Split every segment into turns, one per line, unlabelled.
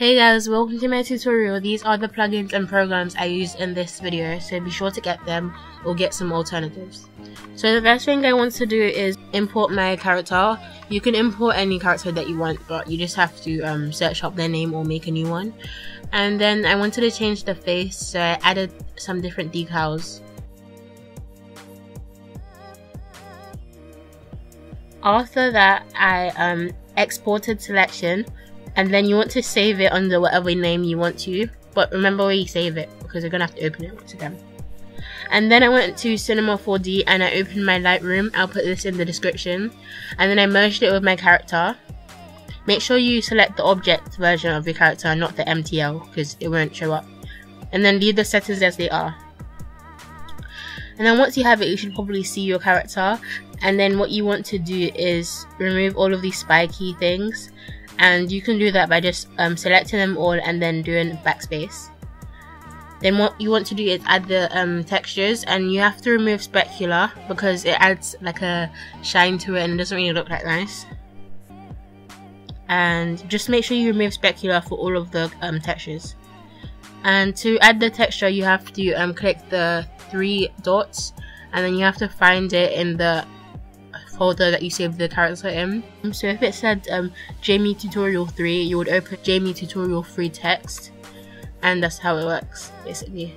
Hey guys, welcome to my tutorial. These are the plugins and programs I use in this video, so be sure to get them or get some alternatives. So the first thing I want to do is import my character. You can import any character that you want, but you just have to search up their name or make a new one. And then I wanted to change the face, so I added some different decals. After that, I exported selection. And then you want to save it under whatever name you want to, but remember where you save it because you're gonna have to open it once again. And then I went to Cinema 4D and I opened my Lightroom. I'll put this in the description. And then I merged it with my character. Make sure you select the object version of your character, not the MTL, because it won't show up. And then leave the settings as they are. And then once you have it, you should probably see your character. And then what you want to do is remove all of these spiky things. And you can do that by just selecting them all and then doing backspace. Then what you want to do is add the textures, and you have to remove specular because it adds like a shine to it and it doesn't really look that nice. And just make sure you remove specular for all of the textures. And to add the texture, you have to click the 3 dots, and then you have to find it in the folder that you saved the character in. So if it said Jamie tutorial 3, you would open Jamie tutorial 3 text, and that's how it works basically.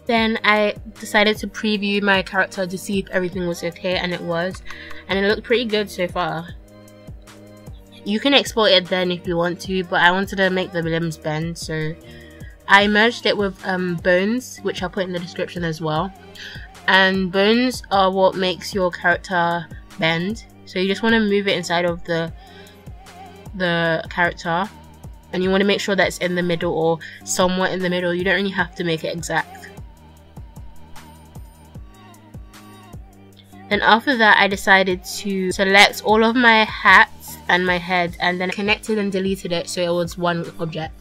Then I decided to preview my character to see if everything was okay, and it was, and it looked pretty good so far. You can export it then if you want to, but I wanted to make the limbs bend, so I merged it with bones, which I'll put in the description as well. And bones are what makes your character bend. So you just want to move it inside of the character, and you want to make sure that it's in the middle or somewhat in the middle. You don't really have to make it exact. Then after that, I decided to select all of my hats and my head, and then connected and deleted it so it was one object.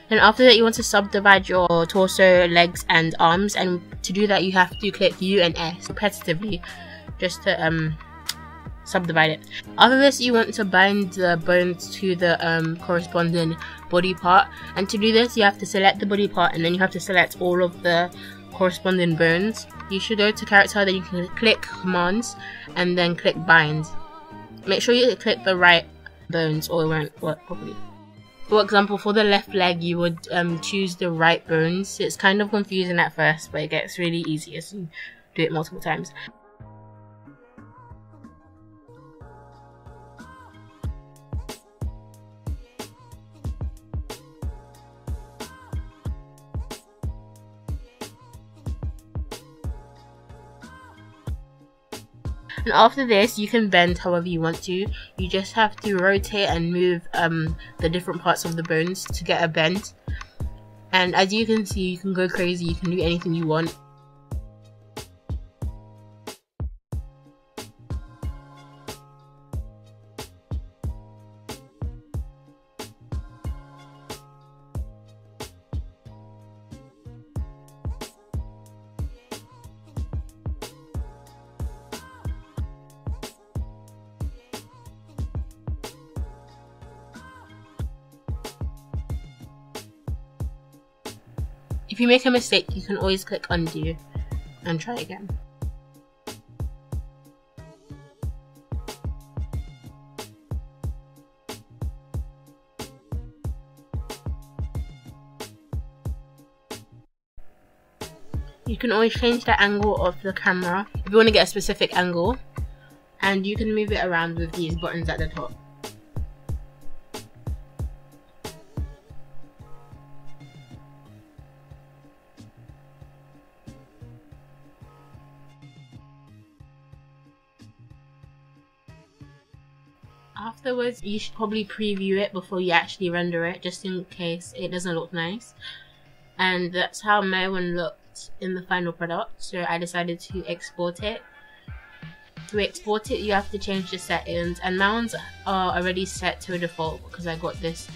Then after that, you want to subdivide your torso, legs and arms, and to do that you have to click U and S repetitively just to subdivide it. After this, you want to bind the bones to the corresponding body part, and to do this you have to select the body part and then you have to select all of the corresponding bones. You should go to character, then you can click commands and then click bind. Make sure you click the right bones or it won't work properly. For example, for the left leg, you would choose the right bones. It's kind of confusing at first, but it gets really easy as you do it multiple times. And after this, you can bend however you want to. You just have to rotate and move the different parts of the bones to get a bend. And as you can see, you can go crazy, you can do anything you want. If you make a mistake, you can always click undo and try again. You can always change the angle of the camera if you want to get a specific angle, and you can move it around with these buttons at the top. Afterwards, you should probably preview it before you actually render it, just in case it doesn't look nice. And that's how my one looked in the final product, so I decided to export it. To export it, you have to change the settings, and my ones are already set to a default because I got this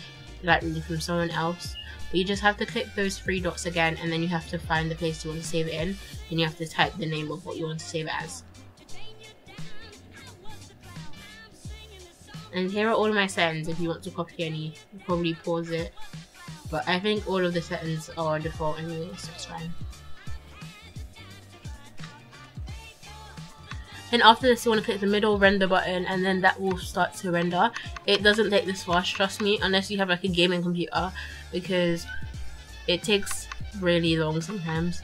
Lightroom from someone else. But you just have to click those 3 dots again, and then you have to find the place you want to save it in, and you have to type the name of what you want to save it as. And here are all of my settings. If you want to copy any, you probably pause it. But I think all of the settings are default anyway, so it's fine. Then after this, you want to click the middle render button, and then that will start to render. It doesn't take this fast, trust me, unless you have like a gaming computer, because it takes really long sometimes.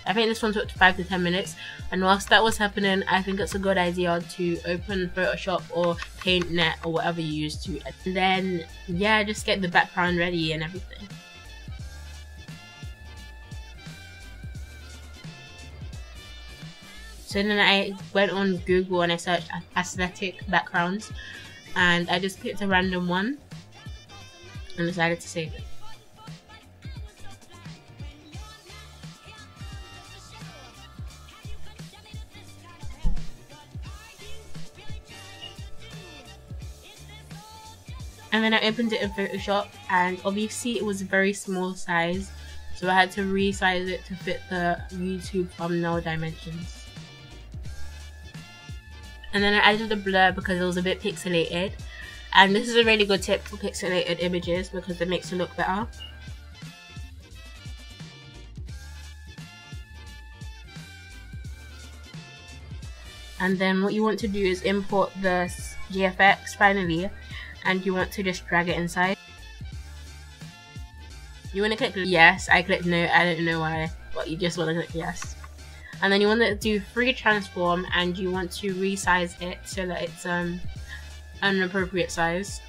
I think this one took 5 to 10 minutes, and whilst that was happening, I think it's a good idea to open Photoshop or PaintNet or whatever you use to, and then yeah, just get the background ready and everything. So then I went on Google and I searched aesthetic backgrounds, and I just picked a random one and decided to save it. And then I opened it in Photoshop, and obviously it was a very small size, so I had to resize it to fit the YouTube thumbnail dimensions. And then I added a blur because it was a bit pixelated, and this is a really good tip for pixelated images because it makes it look better. And then what you want to do is import the GFX finally, and you want to just drag it inside. You want to click yes. I clicked no, I don't know why, but you just want to click yes. And then you want to do free transform, and you want to resize it so that it's an appropriate size.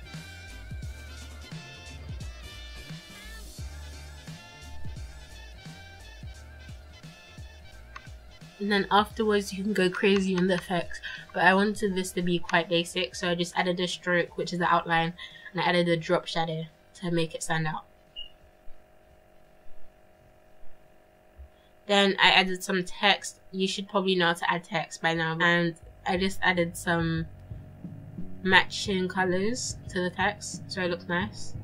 And then afterwards you can go crazy in the effects, but I wanted this to be quite basic, so I just added a stroke, which is the outline, and I added a drop shadow to make it stand out. Then I added some text. You should probably know how to add text by now, and I just added some matching colors to the text so it looks nice.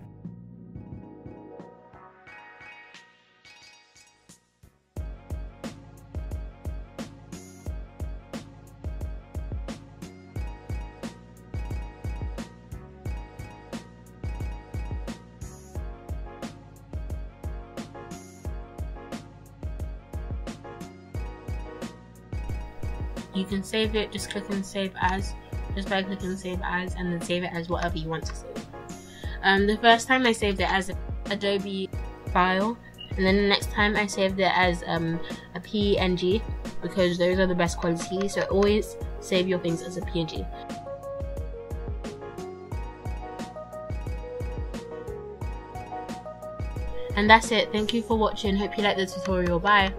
You can save it, just click and save as, just by clicking save as, and then save it as whatever you want to save. The first time I saved it as an Adobe file, and then the next time I saved it as a PNG, because those are the best quality, so always save your things as a PNG. And that's it. Thank you for watching. Hope you liked the tutorial. Bye.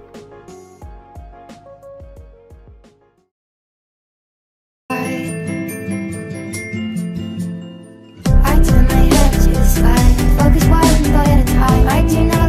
Focus one boy at a time. I do not